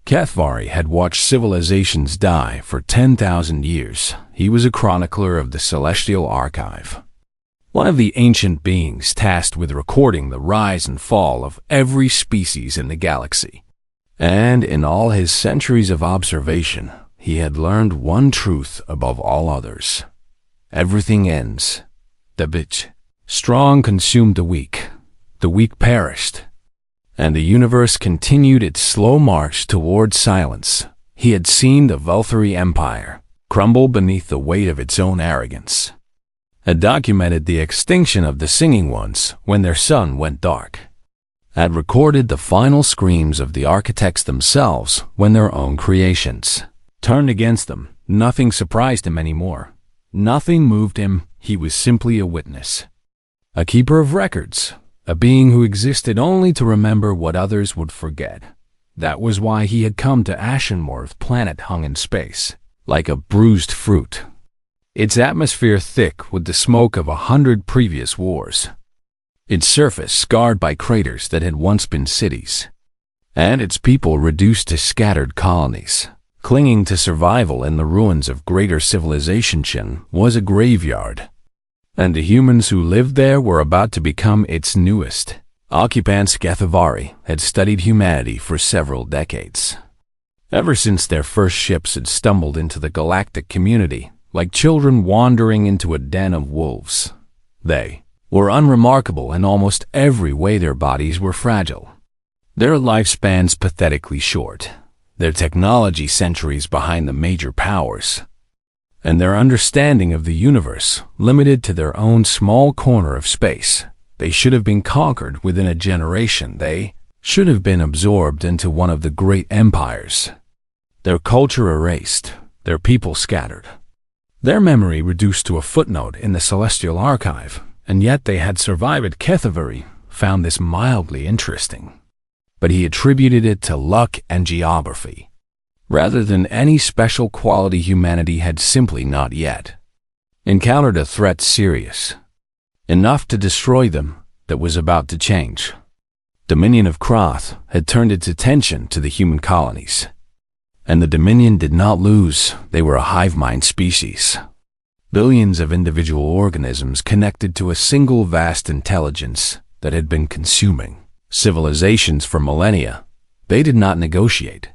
Kethvari had watched civilizations die for 10,000 years. He was a chronicler of the Celestial Archive, one of the ancient beings tasked with recording the rise and fall of every species in the galaxy. And in all his centuries of observation, he had learned one truth above all others. Everything ends. The bitch. Strong consumed the weak perished, and the universe continued its slow march towards silence. He had seen the Velthari Empire crumble beneath the weight of its own arrogance, had documented the extinction of the Singing Ones when their sun went dark, had recorded the final screams of the architects themselves when their own creations turned against them. Nothing surprised him anymore. Nothing moved him. He was simply a witness, a keeper of records, a being who existed only to remember what others would forget. That was why he had come to Ashenmore, planet hung in space, like a bruised fruit, its atmosphere thick with the smoke of 100 previous wars, its surface scarred by craters that had once been cities, and its people reduced to scattered colonies. Clinging to survival in the ruins of greater civilization was a graveyard, and the humans who lived there were about to become its newest occupants. Kethvari had studied humanity for several decades, ever since their first ships had stumbled into the galactic community like children wandering into a den of wolves. They were unremarkable in almost every way. Their bodies were fragile, their lifespans pathetically short, their technology centuries behind the major powers, and their understanding of the universe limited to their own small corner of space. They should have been conquered within a generation. They should have been absorbed into one of the great empires, their culture erased, their people scattered, their memory reduced to a footnote in the Celestial Archive, and yet they had survived. Kethvari found this mildly interesting, but he attributed it to luck and geography, rather than any special quality. Humanity had simply not yet encountered a threat serious enough to destroy them that was about to change. Dominion of Kroth had turned its attention to the human colonies, and the Dominion did not lose. They were a hive mind species, billions of individual organisms connected to a single vast intelligence that had been consuming civilizations for millennia. They did not negotiate.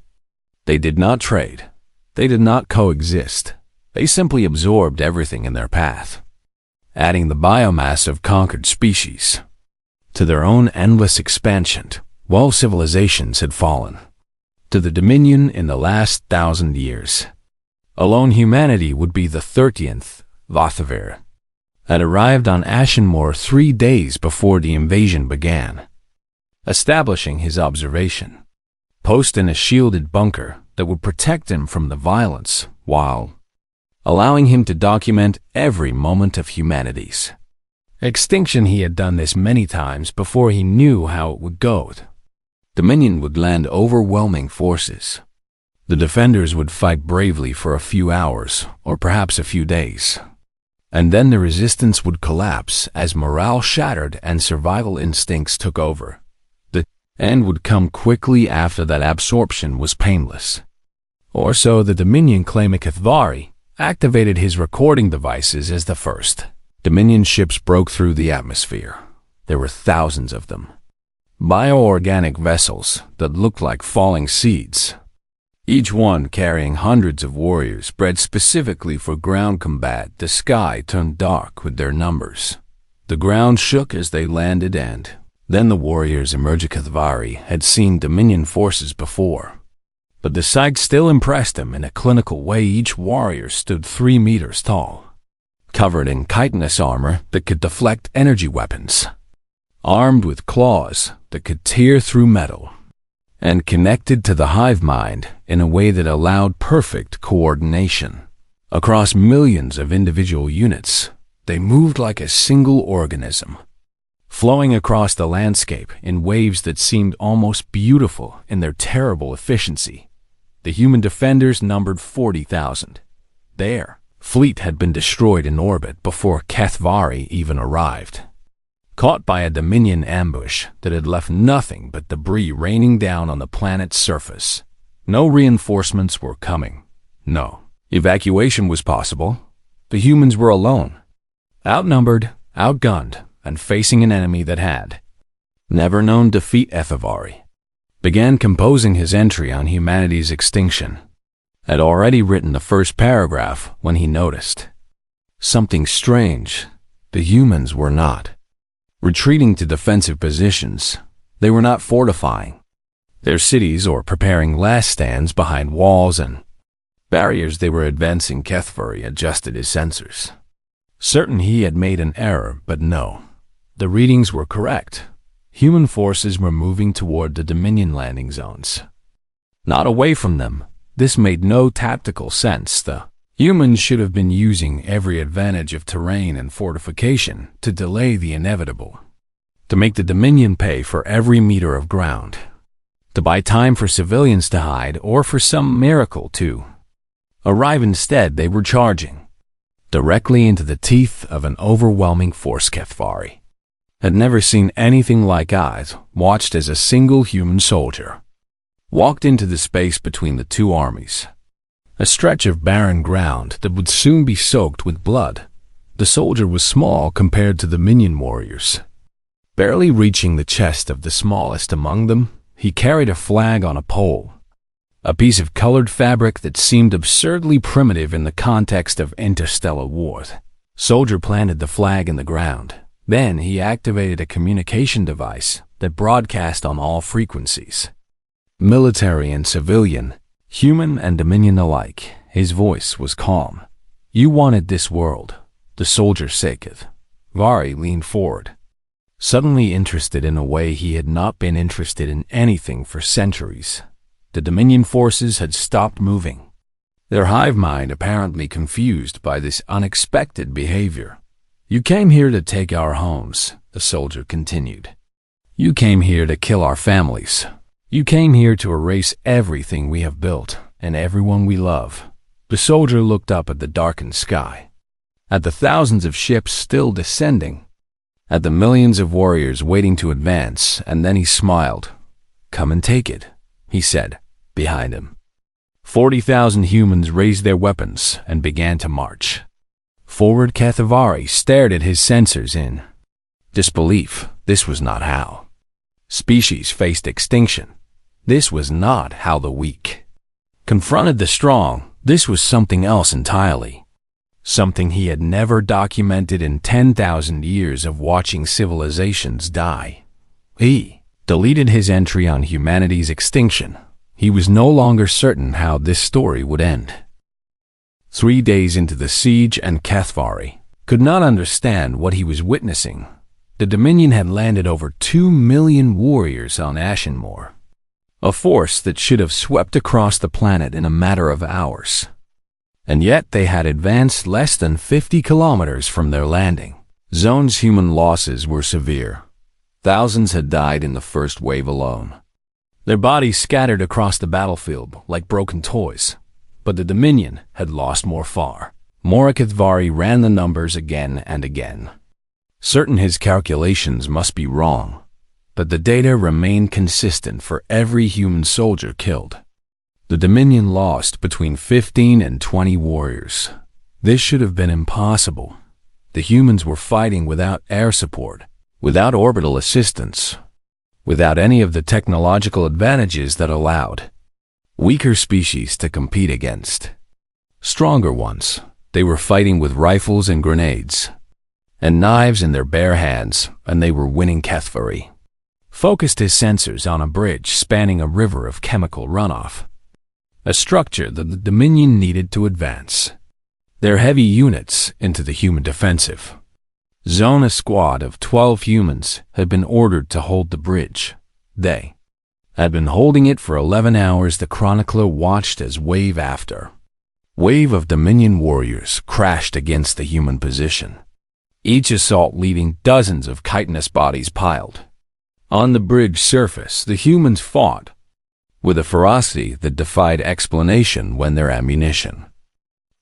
They did not trade. They did not coexist. They simply absorbed everything in their path, adding the biomass of conquered species to their own endless expansion. While civilizations had fallen to the Dominion in the last 1,000 years, alone humanity would be the 30th. Vathavir had arrived on Ashenmore 3 days before the invasion began, establishing his observation post in a shielded bunker that would protect him from the violence, while allowing him to document every moment of humanity's extinction. He had done this many times before. He knew how it would go. Dominion would land overwhelming forces. The defenders would fight bravely for a few hours, or perhaps a few days, and then the resistance would collapse as morale shattered and survival instincts took over. The end would come quickly after that. Absorption was painless, or so the Dominion claimed. Kethvari activated his recording devices as the first Dominion ships broke through the atmosphere. There were thousands of them, bioorganic vessels that looked like falling seeds, each one carrying hundreds of warriors bred specifically for ground combat. The sky turned dark with their numbers. The ground shook as they landed, and then the warriors emerged. Kethvari had seen Dominion forces before, but the sight still impressed him in a clinical way. Each warrior stood 3 meters tall, covered in chitinous armor that could deflect energy weapons, armed with claws that could tear through metal, and connected to the hive mind in a way that allowed perfect coordination across millions of individual units. They moved like a single organism, flowing across the landscape in waves that seemed almost beautiful in their terrible efficiency. The human defenders numbered 40,000. Their fleet had been destroyed in orbit before Kethvari even arrived, caught by a Dominion ambush that had left nothing but debris raining down on the planet's surface. No reinforcements were coming. No evacuation was possible. The humans were alone, outnumbered, outgunned, and facing an enemy that had never known defeat. HFY began composing his entry on humanity's extinction. Had already written the first paragraph when he noticed something strange. The humans were not retreating to defensive positions. They were not fortifying their cities or preparing last stands behind walls and barriers. They were advancing. HFY adjusted his sensors, certain he had made an error, but no. The readings were correct. Human forces were moving toward the Dominion landing zones, not away from them. This made no tactical sense. The humans should have been using every advantage of terrain and fortification to delay the inevitable, to make the Dominion pay for every meter of ground, to buy time for civilians to hide or for some miracle to arrive. Instead, they were charging directly into the teeth of an overwhelming force. HFY had never seen anything like. Eyes watched as a single human soldier walked into the space between the two armies, a stretch of barren ground that would soon be soaked with blood. The soldier was small compared to the minion warriors, barely reaching the chest of the smallest among them. He carried a flag on a pole, a piece of colored fabric that seemed absurdly primitive in the context of interstellar wars. Soldier planted the flag in the ground. Then he activated a communication device that broadcast on all frequencies, military and civilian, human and Dominion alike. His voice was calm. "You wanted this world," the soldier said. HFY leaned forward, suddenly interested in a way he had not been interested in anything for centuries. The Dominion forces had stopped moving, their hive mind apparently confused by this unexpected behavior. "You came here to take our homes," the soldier continued. "You came here to kill our families. You came here to erase everything we have built and everyone we love." The soldier looked up at the darkened sky, at the thousands of ships still descending, at the millions of warriors waiting to advance, and then he smiled. "Come and take it," he said, behind him. 40,000 humans raised their weapons and began to march forward. HFY stared at his sensors in disbelief. This was not how species faced extinction. This was not how the weak confronted the strong. This was something else entirely, something he had never documented in 10,000 years of watching civilizations die. He deleted his entry on humanity's extinction. He was no longer certain how this story would end. 3 days into the siege, and HFY could not understand what he was witnessing. The Dominion had landed over 2 million warriors on Ashenmore, a force that should have swept across the planet in a matter of hours. And yet they had advanced less than 50 kilometers from their landing zones. Human losses were severe. Thousands had died in the first wave alone, their bodies scattered across the battlefield like broken toys. But the Dominion had lost more, far more. HFY ran the numbers again and again, certain his calculations must be wrong, but the data remained consistent for every human soldier killed. The Dominion lost between 15 and 20 warriors. This should have been impossible. The humans were fighting without air support, without orbital assistance, without any of the technological advantages that allowed weaker species to compete against stronger ones. They were fighting with rifles and grenades and knives in their bare hands, and they were winning. HFY focused his sensors on a bridge spanning a river of chemical runoff, a structure that the Dominion needed to advance their heavy units into the human defensive zone. A squad of 12 humans had been ordered to hold the bridge. They had been holding it for 11 hours. The chronicler watched as wave after wave of Dominion warriors crashed against the human position, each assault leaving dozens of chitinous bodies piled on the bridge surface. The humans fought with a ferocity that defied explanation. When their ammunition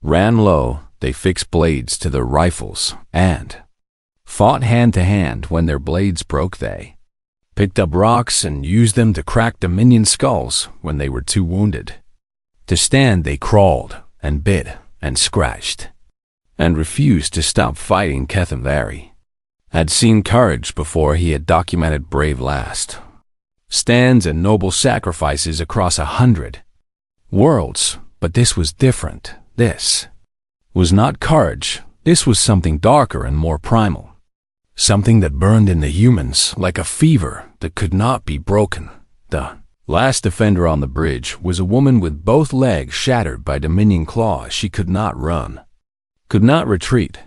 ran low, they fixed blades to their rifles and fought hand to hand. When their blades broke, they picked up rocks and used them to crack Dominion skulls when they were too wounded. To stand, they crawled and bit and scratched, and refused to stop fighting. Kethamvari had seen courage before he had documented brave last stands and noble sacrifices across 100 worlds, but this was different. This was not courage. This was something darker and more primal, something that burned in the humans like a fever that could not be broken. The last defender on the bridge was a woman with both legs shattered by Dominion claws. She could not run, could not retreat,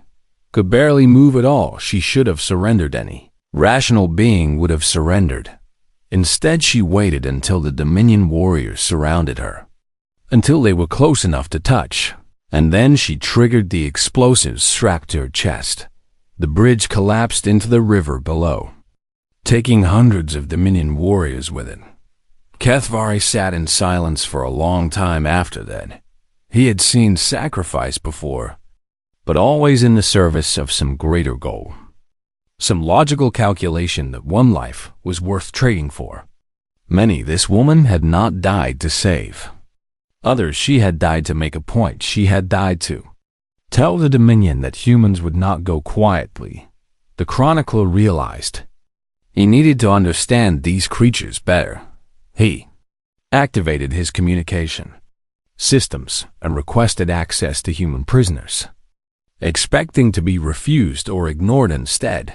could barely move at all. She should have surrendered. Any rational being would have surrendered. Instead, she waited until the Dominion warriors surrounded her, until they were close enough to touch, and then she triggered the explosives strapped to her chest. The bridge collapsed into the river below, taking hundreds of Dominion warriors with it. Kethamvari sat in silence for a long time after that. He had seen sacrifice before, but always in the service of some greater goal, some logical calculation that one life was worth trading for. Many this woman had not died to save. Others she had died to make a point. She had died to tell the Dominion that humans would not go quietly. The chronicler realized he needed to understand these creatures better. He activated his communication systems and requested access to human prisoners, expecting to be refused or ignored. Instead,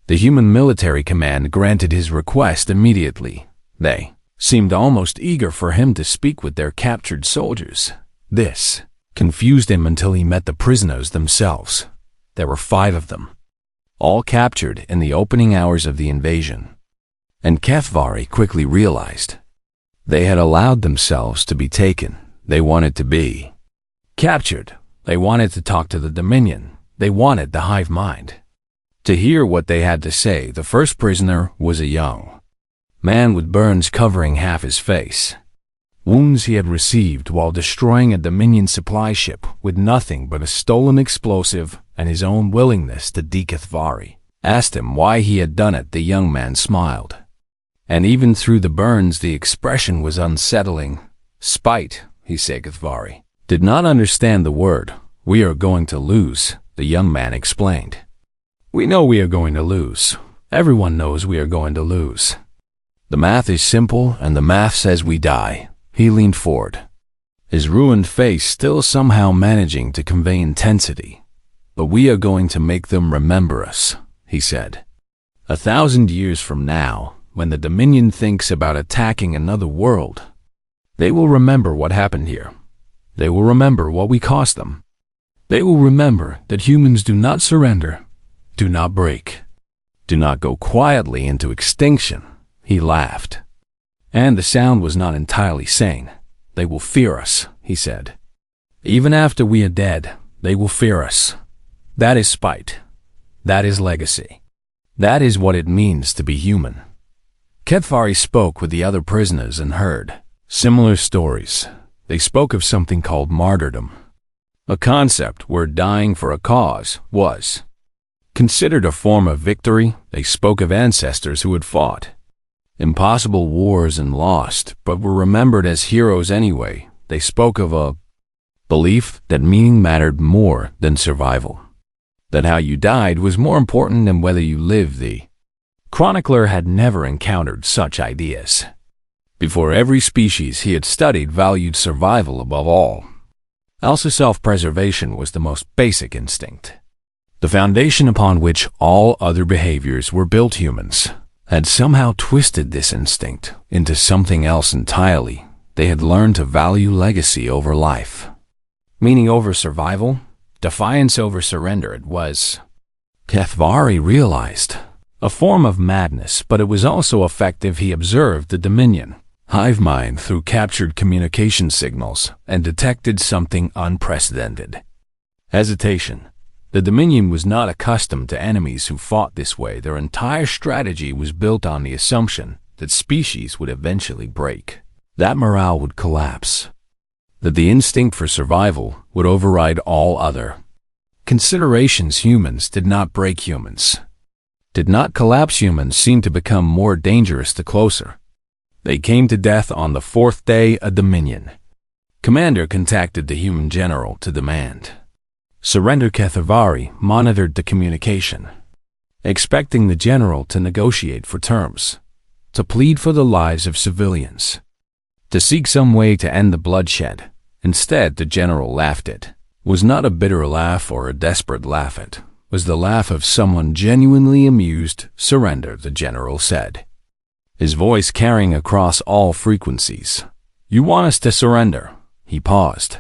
the human military command granted his request immediately. They seemed almost eager for him to speak with their captured soldiers. This confused him until he met the prisoners themselves. There were 5 of them, all captured in the opening hours of the invasion, and Kethamvari quickly realized they had allowed themselves to be taken. They wanted to be captured. They wanted to talk to the Dominion. They wanted the hive mind to hear what they had to say. The first prisoner was a young man with burns covering half his face, wounds he had received while destroying a Dominion supply ship with nothing but a stolen explosive and his own willingness to Kethamvari asked him why he had done it. The young man smiled, and even through the burns the expression was unsettling. Spite, he said. Kethamvari did not understand the word. We are going to lose, the young man explained. We know we are going to lose. Everyone knows we are going to lose. The math is simple, and the math says we die. He leaned forward, his ruined face still somehow managing to convey intensity. But we are going to make them remember us, he said. 1,000 years from now, when the Dominion thinks about attacking another world, they will remember what happened here. They will remember what we cost them. They will remember that humans do not surrender, do not break, do not go quietly into extinction. He laughed, and the sound was not entirely sane. They will fear us, he said. Even after we are dead, they will fear us. That is spite. That is legacy. That is what it means to be human. Kethamvari spoke with the other prisoners and heard similar stories. They spoke of something called martyrdom, a concept where dying for a cause was considered a form of victory. They spoke of ancestors who had fought impossible wars and lost, but were remembered as heroes anyway. They spoke of a belief that meaning mattered more than survival, that how you died was more important than whether you lived. The chronicler had never encountered such ideas before. Every species he had studied valued survival above all. Also, self-preservation was the most basic instinct, the foundation upon which all other behaviors were built. Humans had somehow twisted this instinct into something else entirely. They had learned to value legacy over life, meaning over survival, defiance over surrender. It was, Kethamvari realized, a form of madness, but it was also effective. He observed the Dominion hive mind through captured communication signals and detected something unprecedented. Hesitation. The Dominion was not accustomed to enemies who fought this way. Their entire strategy was built on the assumption that species would eventually break, that morale would collapse, that the instinct for survival would override all other considerations. Humans did not break humans. did not collapse. Humans seemed to become more dangerous the closer they came to death. On the fourth day, a Dominion commander contacted the human general to demand surrender. HFY monitored the communication, expecting the general to negotiate for terms, to plead for the lives of civilians, to seek some way to end the bloodshed. Instead, the general laughed. It was not a bitter laugh or a desperate laugh. It was the laugh of someone genuinely amused. Surrender, the general said, his voice carrying across all frequencies. You want us to surrender? He paused,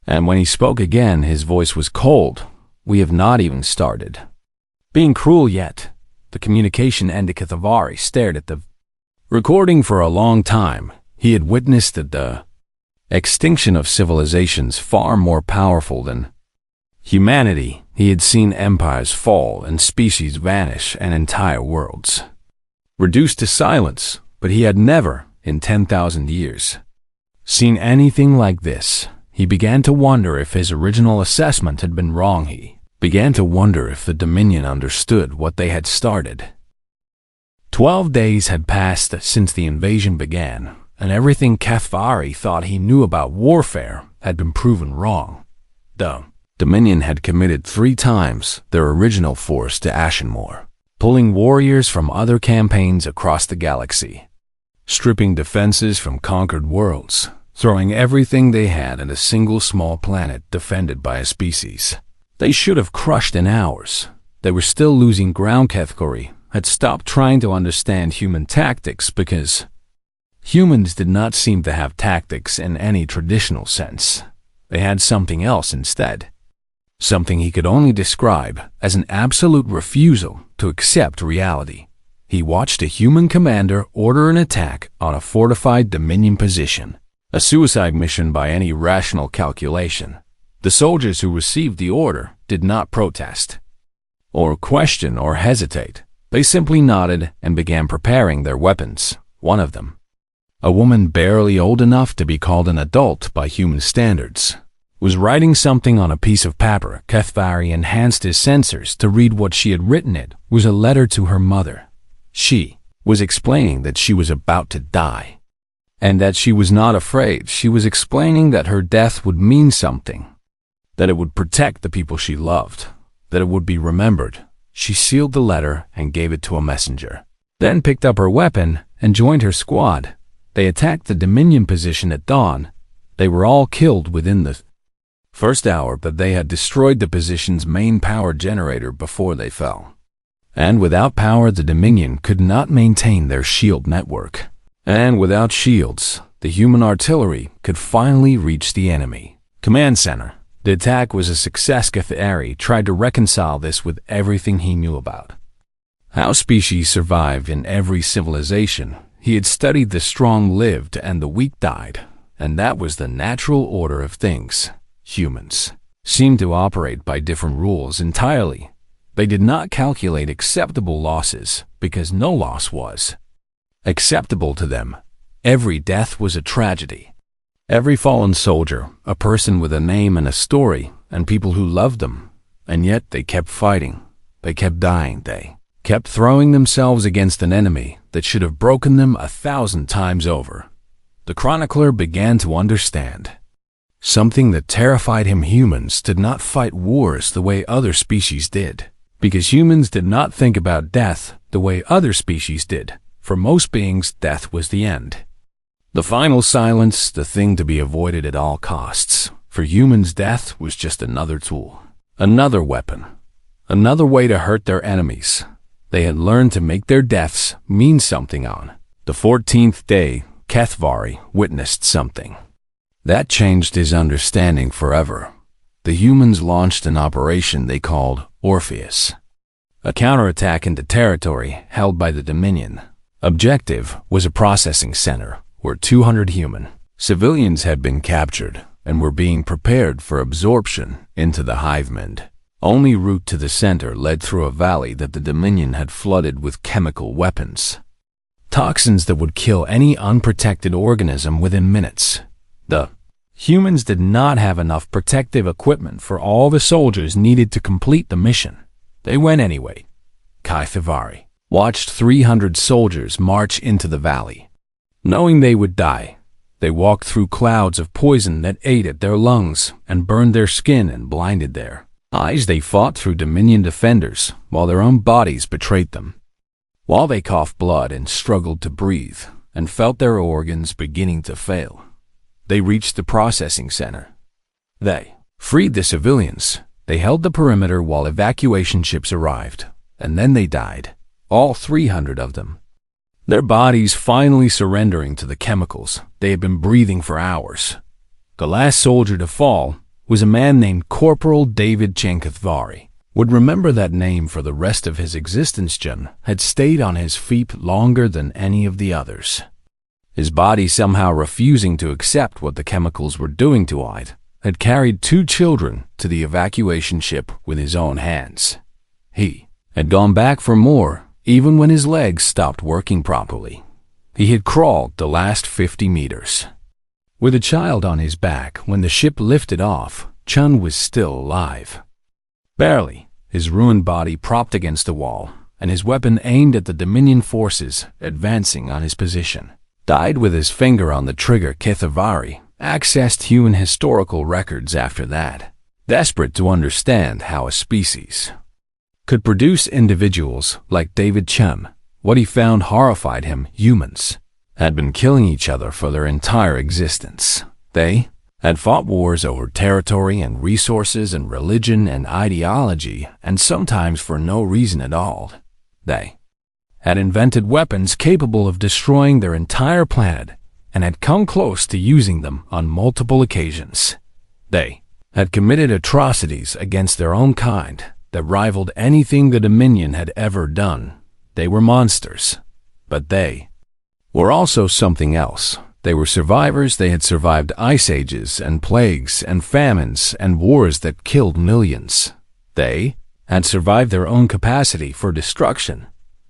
and when he spoke again, his voice was cold. We have not even started being cruel yet. The communication ended. HFY stared at the recording for a long time. He had witnessed the extinction of civilizations far more powerful than humanity. He had seen empires fall and species vanish and entire worlds reduced to silence, but he had never, in 10,000 years, seen anything like this. He began to wonder if his original assessment had been wrong. He began to wonder if the Dominion understood what they had started. 12 days had passed since the invasion began, and everything HFY thought he knew about warfare had been proven wrong. The Dominion had committed 3 times their original force to Ashenmoor, pulling warriors from other campaigns across the galaxy, stripping defenses from conquered worlds, throwing everything they had at a single small planet defended by a species they should have crushed in hours. They were still losing ground. HFY had stopped trying to understand human tactics because humans did not seem to have tactics in any traditional sense. They had something else instead, something he could only describe as an absolute refusal to accept reality. He watched a human commander order an attack on a fortified Dominion position, a suicide mission by any rational calculation. The soldiers who received the order did not protest, or question, or hesitate. They simply nodded and began preparing their weapons. One of them, a woman barely old enough to be called an adult by human standards, was writing something on a piece of paper. HFY enhanced his sensors to read what she had written. It was a letter to her mother. She was explaining that she was about to die, and that she was not afraid. She was explaining that her death would mean something, that it would protect the people she loved, that it would be remembered. She sealed the letter and gave it to a messenger, then picked up her weapon and joined her squad. They attacked the Dominion position at dawn. They were all killed within the first hour, but they had destroyed the position's main power generator before they fell. And without power, the Dominion could not maintain their shield network. And without shields, the human artillery could finally reach the enemy command center. The attack was a success. HFY tried to reconcile this with everything he knew about how species survived in every civilization. He had studied the strong lived and the weak died, and that was the natural order of things. Humans seemed to operate by different rules entirely. They did not calculate acceptable losses because no loss was acceptable to them. Every death was a tragedy. Every fallen soldier, a person with a name and a story, and people who loved them. And yet they kept fighting. They kept dying. They kept throwing themselves against an enemy that should have broken them 1,000 times over. The chronicler began to understand something that terrified him. Humans did not fight wars the way other species did, because humans did not think about death the way other species did. For most beings, death was the end, the final silence, the thing to be avoided at all costs. For humans, death was just another tool, another weapon, another way to hurt their enemies. They had learned to make their deaths mean something. On the 14th day, HFY witnessed something that changed his understanding forever. The humans launched an operation they called Orpheus, a counterattack into territory held by the Dominion. Objective was a processing center where 200 human civilians had been captured and were being prepared for absorption into the Hivemend. Only route to the center led through a valley that the Dominion had flooded with chemical weapons, toxins that would kill any unprotected organism within minutes. The humans did not have enough protective equipment for all the soldiers needed to complete the mission. They went anyway. HFY watched 300 soldiers march into the valley. Knowing they would die, they walked through clouds of poison that ate at their lungs and burned their skin and blinded their eyes. They fought through Dominion defenders while their own bodies betrayed them. While they coughed blood and struggled to breathe and felt their organs beginning to fail, they reached the processing center. They freed the civilians. They held the perimeter while evacuation ships arrived, and then they died, all 300 of them. Their bodies finally surrendering to the chemicals they had been breathing for hours. The last soldier to fall was a man named Corporal David HFY. Would remember that name for the rest of his existence. John had stayed on his feet longer than any of the others. His body, somehow refusing to accept what the chemicals were doing to it, had carried 2 children to the evacuation ship with his own hands. He had gone back for more, even when his legs stopped working properly. He had crawled the last 50 meters. With a child on his back when the ship lifted off, Chun was still alive. Barely, his ruined body propped against the wall, and his weapon aimed at the Dominion forces advancing on his position. Died with his finger on the trigger. HFY accessed human historical records after that, desperate to understand how a species could produce individuals like David Chum. What he found horrified him. Humans had been killing each other for their entire existence. They had fought wars over territory and resources and religion and ideology, and sometimes for no reason at all. They had invented weapons capable of destroying their entire planet and had come close to using them on multiple occasions. They had committed atrocities against their own kind that rivaled anything the Dominion had ever done. They were monsters, but they were also something else. They were survivors. They had survived ice ages and plagues and famines and wars that killed millions. They had survived their own capacity for destruction.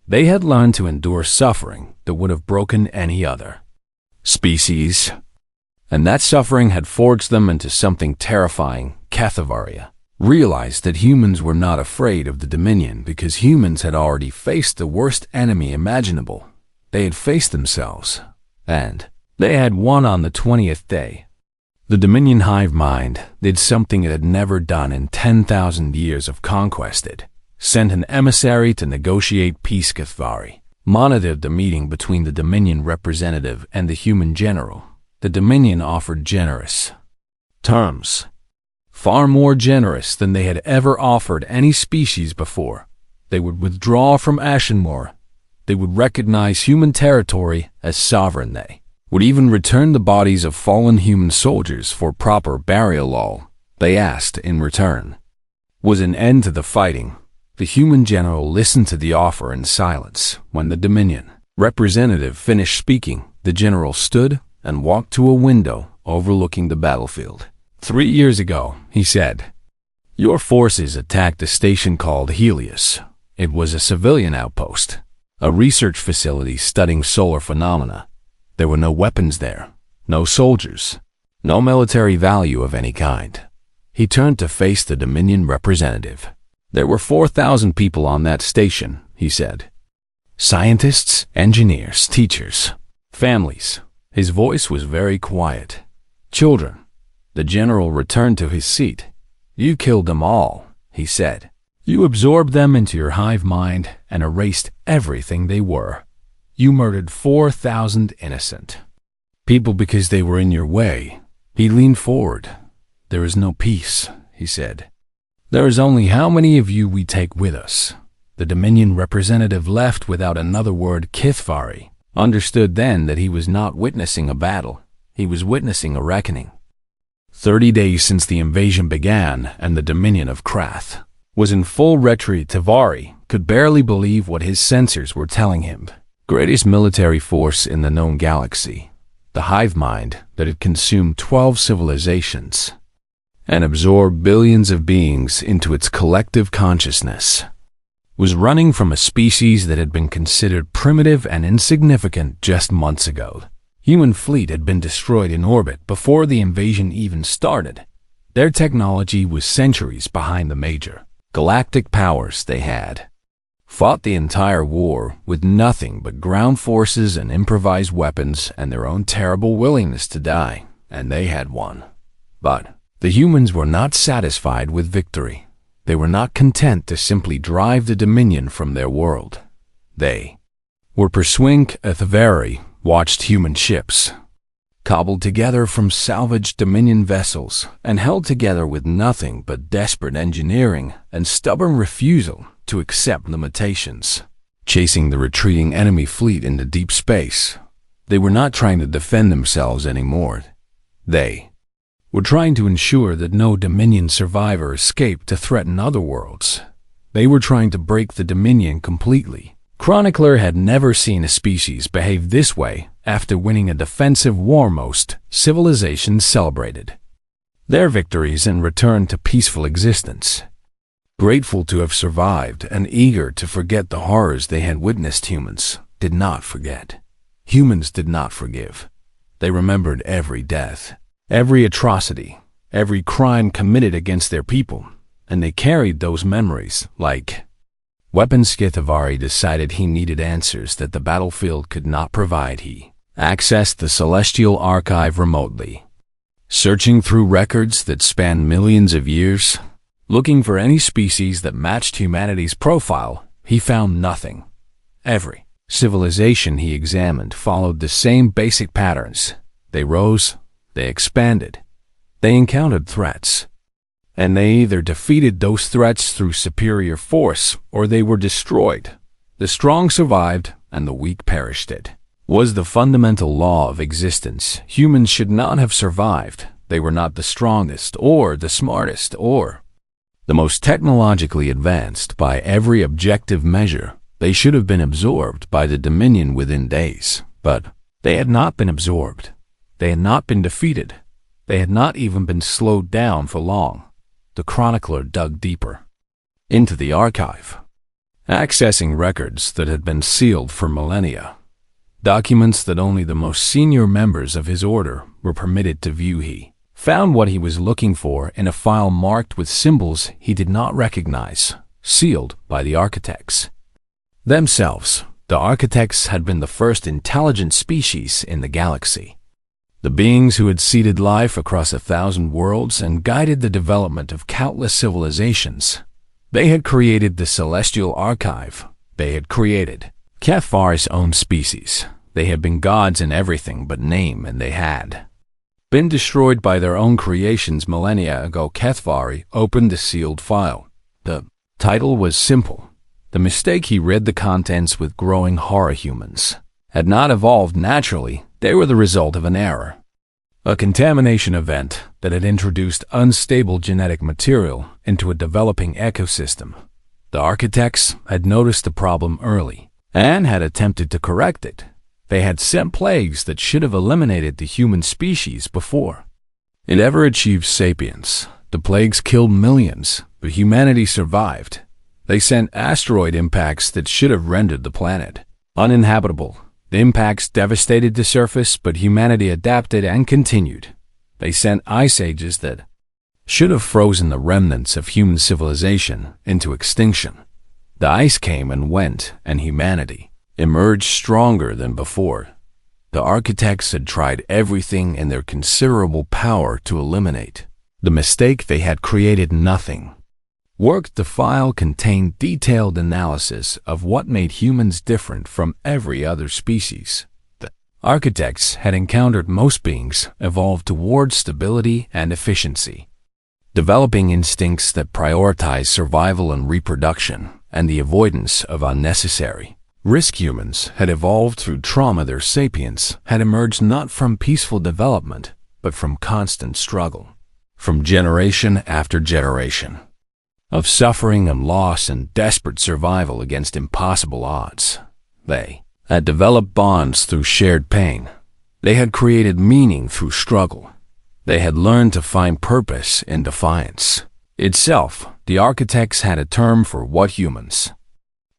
They had learned to endure suffering that would have broken any other species, and that suffering had forged them into something terrifying. HFY realized that humans were not afraid of the Dominion because humans had already faced the worst enemy imaginable. They had faced themselves, and they had won on the 20th day. The Dominion hive mind did something it had never done in 10,000 years of conquest. It sent an emissary to negotiate peace. HFY monitored the meeting between the Dominion representative and the human general. The Dominion offered generous terms, far more generous than they had ever offered any species before. They would withdraw from Ashenmore. They would recognize human territory as sovereign. They would even return the bodies of fallen human soldiers for proper burial. All they asked in return was an end to the fighting. The human general listened to the offer in silence. When the Dominion representative finished speaking, the general stood and walked to a window overlooking the battlefield. 3 years ago, he said, your forces attacked a station called Helios. It was a civilian outpost, a research facility studying solar phenomena. There were no weapons there, no soldiers, no military value of any kind. He turned to face the Dominion representative. There were 4,000 people on that station, he said. Scientists, engineers, teachers, families. His voice was very quiet. Children. The general returned to his seat. You killed them all, he said. You absorbed them into your hive mind and erased everything they were. You murdered 4,000 innocent people because they were in your way. He leaned forward. There is no peace, he said. There is only how many of you we take with us. The Dominion representative left without another word. HFY understood then that he was not witnessing a battle. He was witnessing a reckoning. 30 days since the invasion began and the Dominion of Krath was in full retreat. HFY could barely believe what his sensors were telling him. Greatest military force in the known galaxy, the hive mind that had consumed 12 civilizations and absorbed billions of beings into its collective consciousness, was running from a species that had been considered primitive and insignificant just months ago. Human fleet had been destroyed in orbit before the invasion even started. Their technology was centuries behind the major galactic powers they had fought the entire war with nothing but ground forces and improvised weapons and their own terrible willingness to die, and they had won. But the humans were not satisfied with victory. They were not content to simply drive the Dominion from their world. They were pursuing HFY watched human ships, cobbled together from salvaged Dominion vessels and held together with nothing but desperate engineering and stubborn refusal to accept limitations, chasing the retreating enemy fleet into deep space. They were not trying to defend themselves anymore. They were trying to ensure that no Dominion survivor escaped to threaten other worlds. They were trying to break the Dominion completely. Chronicler had never seen a species behave this way after winning a defensive war most civilizations celebrated their victories and returned to peaceful existence. Grateful to have survived and eager to forget the horrors they had witnessed, humans did not forget. Humans did not forgive. They remembered every death, every atrocity, every crime committed against their people, and they carried those memories like weapons. HFY decided he needed answers that the battlefield could not provide. He accessed the Celestial Archive remotely, searching through records that spanned millions of years. Looking for any species that matched humanity's profile, he found nothing. Every civilization he examined followed the same basic patterns. They rose, they expanded, they encountered threats, and they either defeated those threats through superior force or they were destroyed. The strong survived and the weak perished. It was the fundamental law of existence. Humans should not have survived. They were not the strongest or the smartest or the most technologically advanced by every objective measure. They should have been absorbed by the Dominion within days. But they had not been absorbed. They had not been defeated. They had not even been slowed down for long. The chronicler dug deeper into the archive, accessing records that had been sealed for millennia, documents that only the most senior members of his order were permitted to view. He found what he was looking for in a file marked with symbols he did not recognize, sealed by the architects themselves. The architects had been the first intelligent species in the galaxy, the beings who had seeded life across 1,000 worlds and guided the development of countless civilizations. They had created the Celestial Archive. They had created HFY's own species. They had been gods in everything but name, and they had been destroyed by their own creations millennia ago. HFY opened the sealed file. The title was simple. The mistake. He read the contents with growing horror. Humans had not evolved naturally. They were the result of an error, a contamination event that had introduced unstable genetic material into a developing ecosystem. The architects had noticed the problem early and had attempted to correct it. They had sent plagues that should have eliminated the human species before it ever achieved sapience. The plagues killed millions, but humanity survived. They sent asteroid impacts that should have rendered the planet uninhabitable. The impacts devastated the surface, but humanity adapted and continued. They sent ice ages that should have frozen the remnants of human civilization into extinction. The ice came and went, and humanity emerged stronger than before. The architects had tried everything in their considerable power to eliminate the mistake. They had created nothing. Worked. The file contained detailed analysis of what made humans different from every other species. The architects had encountered most beings evolved towards stability and efficiency, developing instincts that prioritize survival and reproduction and the avoidance of unnecessary risk. Humans had evolved through trauma. Their sapience had emerged not from peaceful development, but from constant struggle, from generation after generation of suffering and loss and desperate survival against impossible odds. They had developed bonds through shared pain. They had created meaning through struggle. They had learned to find purpose in defiance itself. The architects had a term for what humans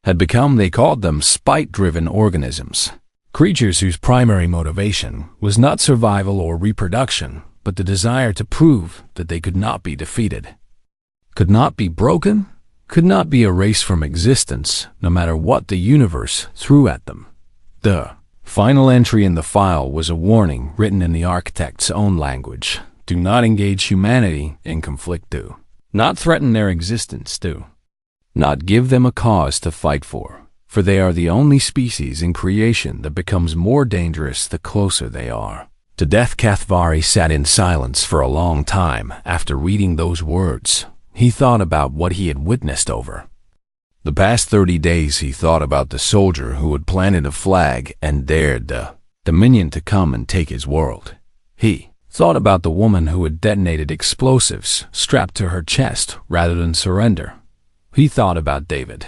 had become. They called them spite-driven organisms, creatures whose primary motivation was not survival or reproduction, but the desire to prove that they could not be defeated, could not be broken, could not be erased from existence, no matter what the universe threw at them. The final entry in the file was a warning written in the architect's own language. Do not engage humanity in conflict. Do not threaten their existence. Do not give them a cause to fight for they are the only species in creation that becomes more dangerous the closer they are to death. HFY sat in silence for a long time after reading those words. He thought about what he had witnessed over the past 30 days. He thought about the soldier who had planted a flag and dared the Dominion to come and take his world. He thought about the woman who had detonated explosives strapped to her chest rather than surrender. He thought about David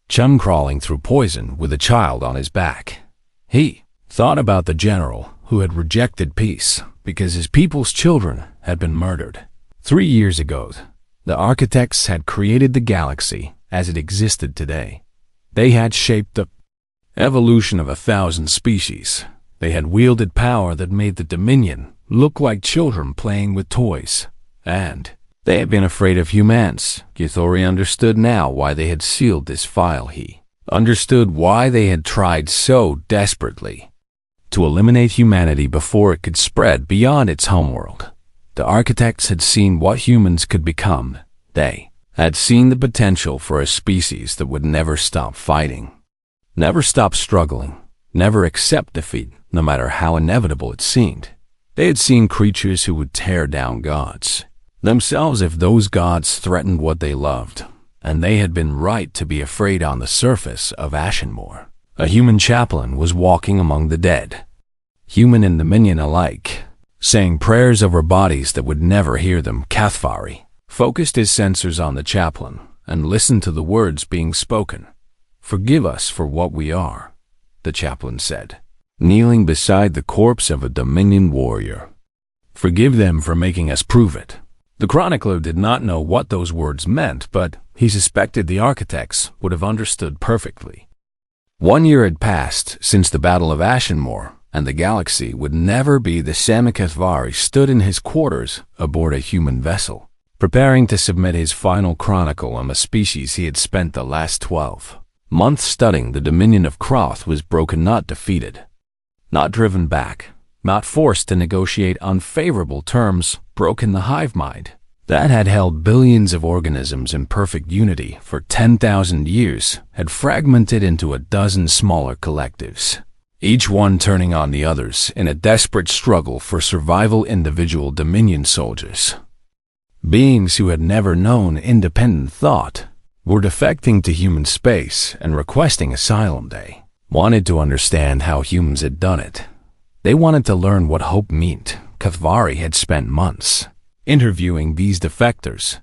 Chun crawling through poison with a child on his back. He thought about the general who had rejected peace because his people's children had been murdered. 3 years ago, the architects had created the galaxy as it existed today. They had shaped the evolution of 1,000 species. They had wielded power that made the Dominion look like children playing with toys. And they had been afraid of humans. Githori understood now why they had sealed this file. He understood why they had tried so desperately to eliminate humanity before it could spread beyond its homeworld. The architects had seen what humans could become. They had seen the potential for a species that would never stop fighting, never stop struggling, never accept defeat, no matter how inevitable it seemed. They had seen creatures who would tear down gods themselves if those gods threatened what they loved, and they had been right to be afraid. On the surface of Ashenmore, a human chaplain was walking among the dead, human and Dominion alike, saying prayers over bodies that would never hear them. HFY focused his sensors on the chaplain and listened to the words being spoken. "Forgive us for what we are," the chaplain said, kneeling beside the corpse of a Dominion warrior. "Forgive them for making us prove it." The chronicler did not know what those words meant, but he suspected the architects would have understood perfectly. 1 year had passed since the Battle of Ashenmore, and the galaxy would never be the same. HFY stood in his quarters aboard a human vessel, preparing to submit his final chronicle on a species he had spent the last 12 months studying. The Dominion of Kroth was broken, not defeated, not driven back, not forced to negotiate unfavorable terms. Broken. The hive mind that had held billions of organisms in perfect unity for 10,000 years had fragmented into a dozen smaller collectives, each one turning on the others in a desperate struggle for survival. Individual Dominion soldiers, beings who had never known independent thought, were defecting to human space and requesting asylum. They wanted to understand how humans had done it. They wanted to learn what hope meant. HFY had spent months interviewing these defectors,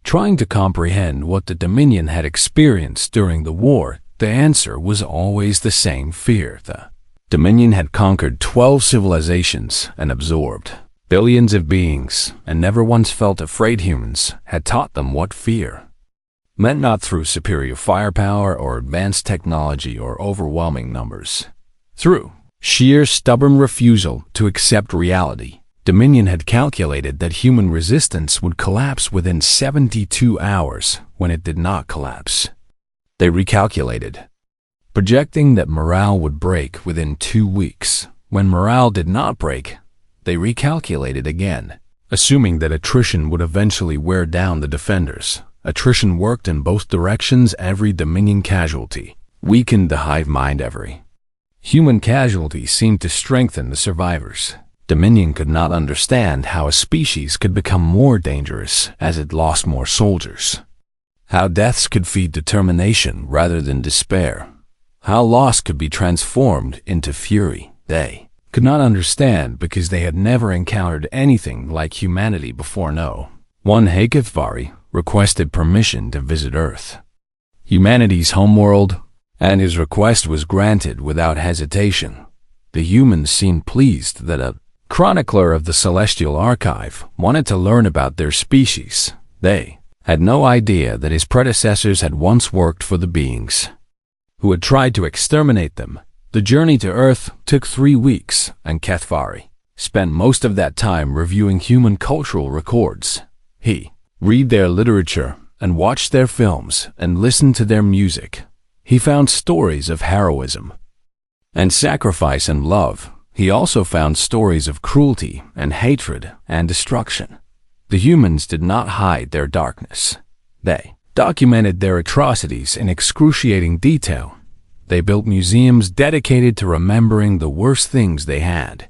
trying to comprehend what the Dominion had experienced during the war. The answer was always the same: fear. The Dominion had conquered 12 civilizations and absorbed billions of beings, and never once felt afraid. Humans had taught them what fear meant, not through superior firepower or advanced technology or overwhelming numbers. Through sheer stubborn refusal to accept reality. Dominion had calculated that human resistance would collapse within 72 hours. When it did not collapse, they recalculated, projecting that morale would break within 2 weeks. When morale did not break, they recalculated again, assuming that attrition would eventually wear down the defenders. Attrition worked in both directions. Every Dominion casualty weakened the hive mind. Every human casualty seemed to strengthen the survivors. Dominion could not understand how a species could become more dangerous as it lost more soldiers, how deaths could feed determination rather than despair, how loss could be transformed into fury. They could not understand because they had never encountered anything like humanity before. No one HFY requested permission to visit Earth, humanity's homeworld, and his request was granted without hesitation. The humans seemed pleased that a chronicler of the Celestial Archive wanted to learn about their species. They had no idea that his predecessors had once worked for the beings who had tried to exterminate them. The journey to Earth took 3 weeks, and HFY spent most of that time reviewing human cultural records. He read their literature and watched their films and listened to their music, he found stories of heroism and sacrifice and love. He also found stories of cruelty and hatred and destruction. The humans did not hide their darkness. They documented their atrocities in excruciating detail. They built museums dedicated to remembering the worst things they had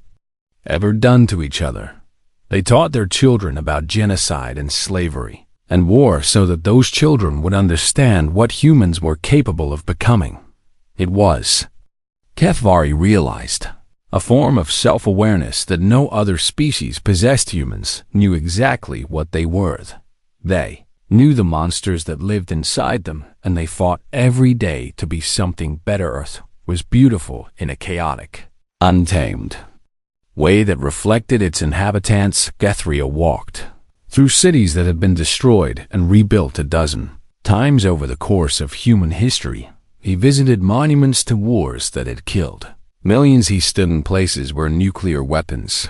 ever done to each other. They taught their children about genocide and slavery and war so that those children would understand what humans were capable of becoming. It was, HFY realized, a form of self-awareness that no other species possessed. Humans knew exactly what they were. They knew the monsters that lived inside them, and they fought every day to be something better. Earth was beautiful in a chaotic, untamed way that reflected its inhabitants. HFY walked through cities that had been destroyed and rebuilt a dozen times over the course of human history. He visited monuments to wars that had killed millions. He stood in places where nuclear weapons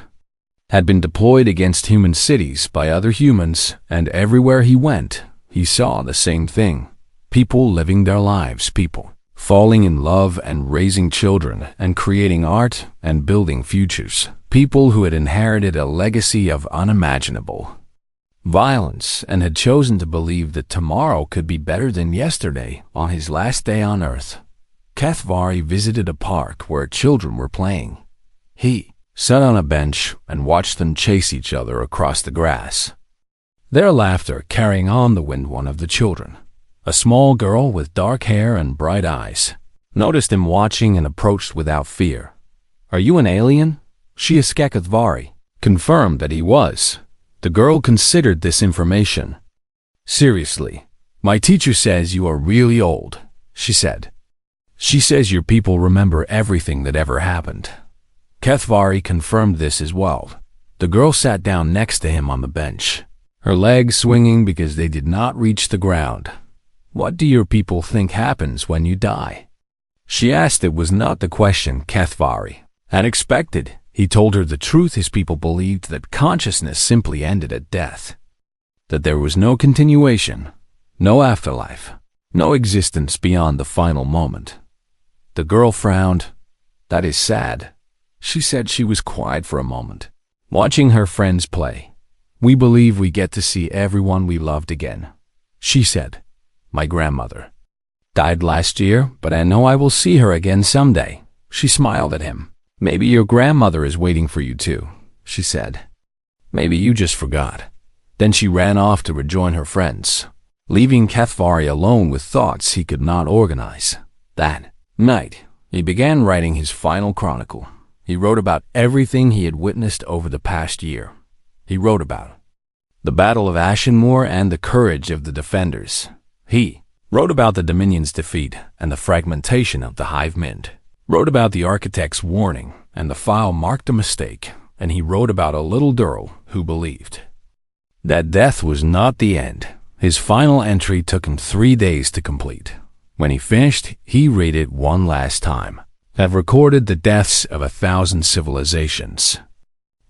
had been deployed against human cities by other humans, and everywhere he went, he saw the same thing. People living their lives, people falling in love and raising children and creating art and building futures. People who had inherited a legacy of unimaginable violence and had chosen to believe that tomorrow could be better than yesterday. On his last day on Earth, HFY visited a park where children were playing. He sat on a bench and watched them chase each other across the grass, their laughter carrying on the wind. One of the children, a small girl with dark hair and bright eyes, noticed him watching and approached without fear. "Are you an alien?" She asked. HFY confirmed that he was. The girl considered this information. "Seriously, my teacher says you are really old," she said. "She says your people remember everything that ever happened." HFY confirmed this as well. The girl sat down next to him on the bench, her legs swinging because they did not reach the ground. "What do your people think happens when you die?" she asked. It was not the question HFY had expected. He told her the truth. His people believed that consciousness simply ended at death, that there was no continuation, no afterlife, no existence beyond the final moment. The girl frowned. "That is sad," she said. She was quiet for a moment, watching her friends play. "We believe we get to see everyone we loved again," she said. "My grandmother died last year, but I know I will see her again someday." She smiled at him. "Maybe your grandmother is waiting for you too," she said. "Maybe you just forgot." Then she ran off to rejoin her friends, leaving HFY alone with thoughts he could not organize. That night, he began writing his final chronicle. He wrote about everything he had witnessed over the past year. He wrote about the Battle of Ashenmoor and the courage of the defenders. He wrote about the Dominion's defeat and the fragmentation of the Hive Mind. Wrote about the architect's warning and the file marked a mistake. And he wrote about a little girl who believed that death was not the end. His final entry took him 3 days to complete. When he finished, he read it one last time. Have recorded the deaths of 1,000 civilizations.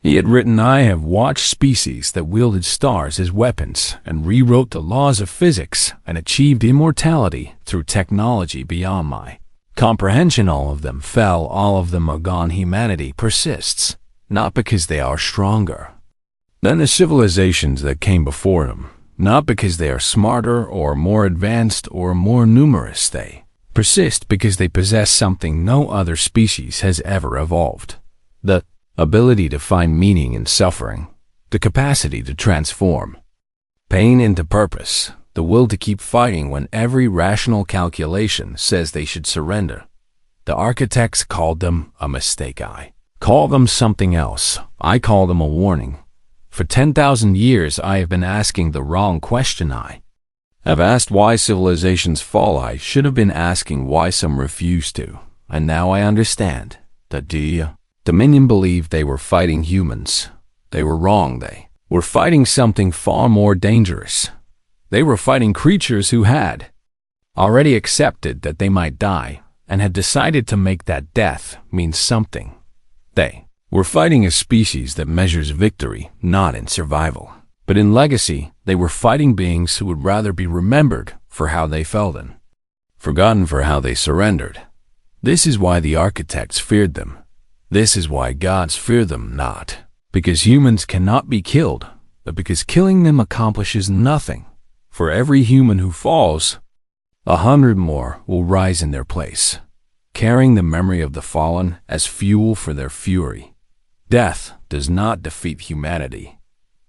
He had written, "I have watched species that wielded stars as weapons and rewrote the laws of physics and achieved immortality through technology beyond my comprehension. All of them fell, all of them are gone. Humanity persists, not because they are stronger than the civilizations that came before them, not because they are smarter or more advanced or more numerous. They persist because they possess something no other species has ever evolved: the ability to find meaning in suffering, the capacity to transform pain into purpose, the will to keep fighting when every rational calculation says they should surrender. The architects called them a mistake. I call them something else. I call them a warning. For 10,000 years I have been asking the wrong question. I have asked why civilizations fall. I should have been asking why some refuse to. And now I understand that the Dominion believed they were fighting humans. They were wrong. They were fighting something far more dangerous. They were fighting creatures who had already accepted that they might die and had decided to make that death mean something. They were fighting a species that measures victory not in survival, But in legacy, they were fighting beings who would rather be remembered for how they fell than forgotten for how they surrendered. This is why the architects feared them. This is why gods fear them, not because humans cannot be killed, but because killing them accomplishes nothing. For every human who falls, 100 more will rise in their place, carrying the memory of the fallen as fuel for their fury. Death does not defeat humanity.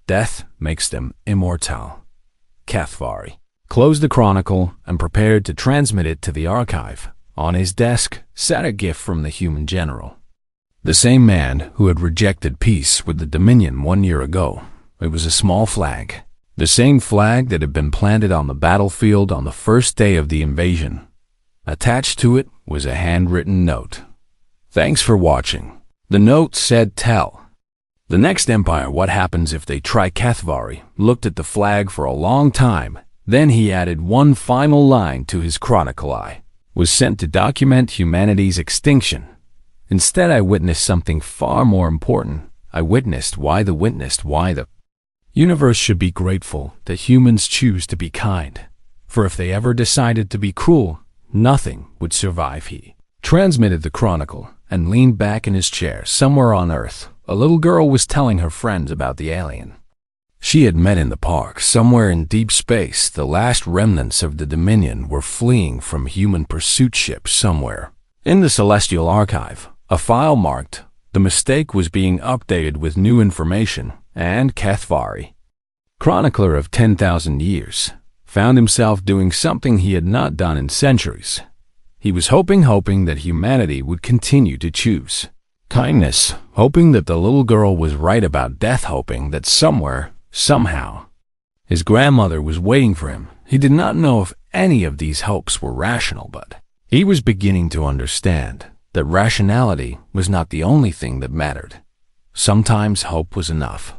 Death makes them immortal. HFY closed the chronicle and prepared to transmit it to the archive. On his desk sat a gift from the human general. The same man who had rejected peace with the Dominion 1 year ago. It was a small flag. The same flag that had been planted on the battlefield on the first day of the invasion. Attached to it was a handwritten note. Thanks for watching. The note said, "Tell the next empire what happens if they try HFY." Looked at the flag for a long time. Then he added one final line to his chronicle. I was sent to document humanity's extinction. Instead, I witnessed something far more important. I witnessed why the universe should be grateful that humans choose to be kind. For if they ever decided to be cruel, nothing would survive. He transmitted the chronicle and leaned back in his chair. Somewhere on Earth, a little girl was telling her friends about the alien she had met in the park. Somewhere in deep space, the last remnants of the Dominion were fleeing from human pursuit ships. Somewhere in the Celestial Archive, a file marked "The mistake" was being updated with new information, and HFY, chronicler of 10,000 years, found himself doing something he had not done in centuries. He was hoping that humanity would continue to choose kindness, hoping that the little girl was right about death, hoping that somewhere, somehow, his grandmother was waiting for him. He did not know if any of these hopes were rational, but he was beginning to understand that rationality was not the only thing that mattered. Sometimes hope was enough.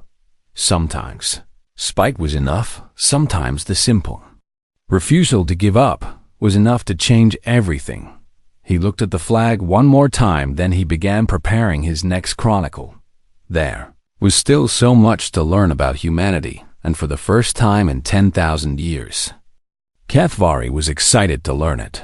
Sometimes spite was enough. Sometimes the simple refusal to give up was enough to change everything. He looked at the flag one more time, then he began preparing his next chronicle. There was still so much to learn about humanity, and for the first time in 10,000 years, HFY was excited to learn it.